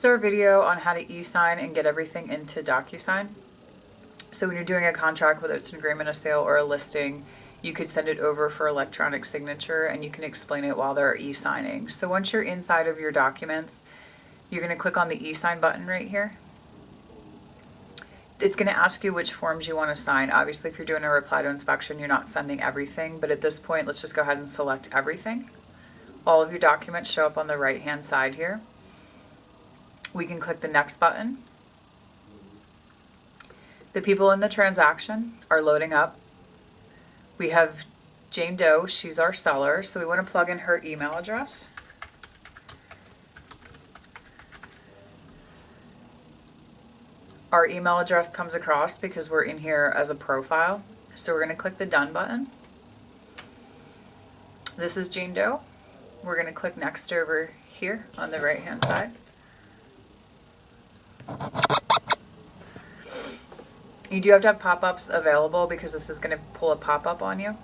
is our video on how to e-sign and get everything into Docusign. So when you're doing a contract, whether it's an agreement of sale or a listing, you could send it over for electronic signature and you can explain it while they're e-signing. So once you're inside of your documents, you're going to click on the e-sign button right here. It's going to ask you which forms you want to sign. Obviously, if you're doing a reply to inspection, you're not sending everything, but at this point, let's just go ahead and select everything. All of your documents show up on the right-hand side here. We can click the next button. The people in the transaction are loading up. We have Jane Doe, she's our seller, so we want to plug in her email address. Our email address comes across because we're in here as a profile. So we're going to click the Done button. This is Jane Doe. We're going to click Next over here on the right hand side. You do have to have pop-ups available because this is going to pull a pop-up on you.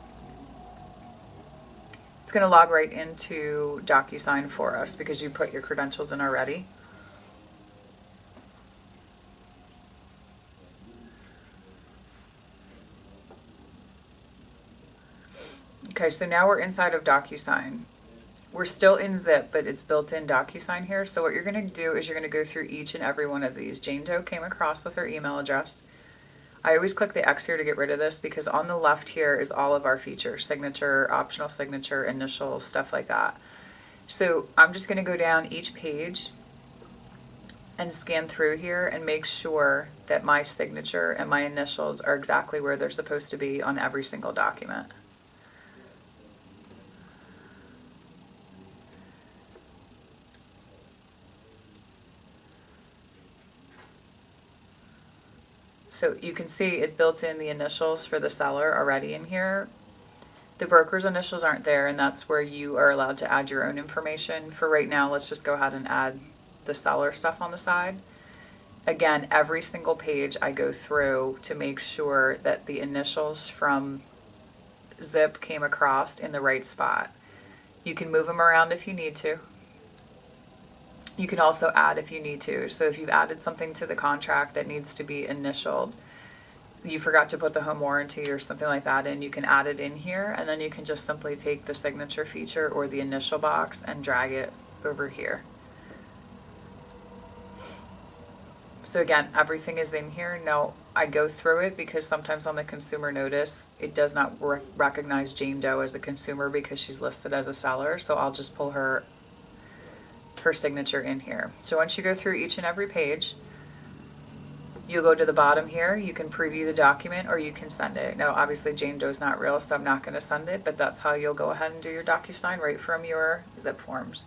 It's going to log right into Docusign for us because you put your credentials in already. Okay, so now we're inside of Docusign. We're still in Zip, but it's built in Docusign here. So what you're going to do is you're going to go through each and every one of these. Jane Doe came across with her email address. I always click the X here to get rid of this because on the left here is all of our features, signature, optional signature, initials, stuff like that. So I'm just going to go down each page and scan through here and make sure that my signature and my initials are exactly where they're supposed to be on every single document. So you can see it built in the initials for the seller already in here. The broker's initials aren't there, and that's where you are allowed to add your own information. For right now, let's just go ahead and add the seller stuff on the side. Again, every single page I go through to make sure that the initials from Zip came across in the right spot. You can move them around if you need to. You can also add if you need to. So if you've added something to the contract that needs to be initialed, you forgot to put the home warranty or something like that in, you can add it in here, and then you can just simply take the signature feature or the initial box and drag it over here. So again, everything is in here. Now I go through it because sometimes on the consumer notice, it does not recognize Jane Doe as a consumer because she's listed as a seller. So I'll just pull her signature in here. So once you go through each and every page, you'll go to the bottom here. You can preview the document or you can send it. Now obviously Jane Doe's not real, so I'm not going to send it, but that's how you'll go ahead and do your Docusign right from your Zipforms.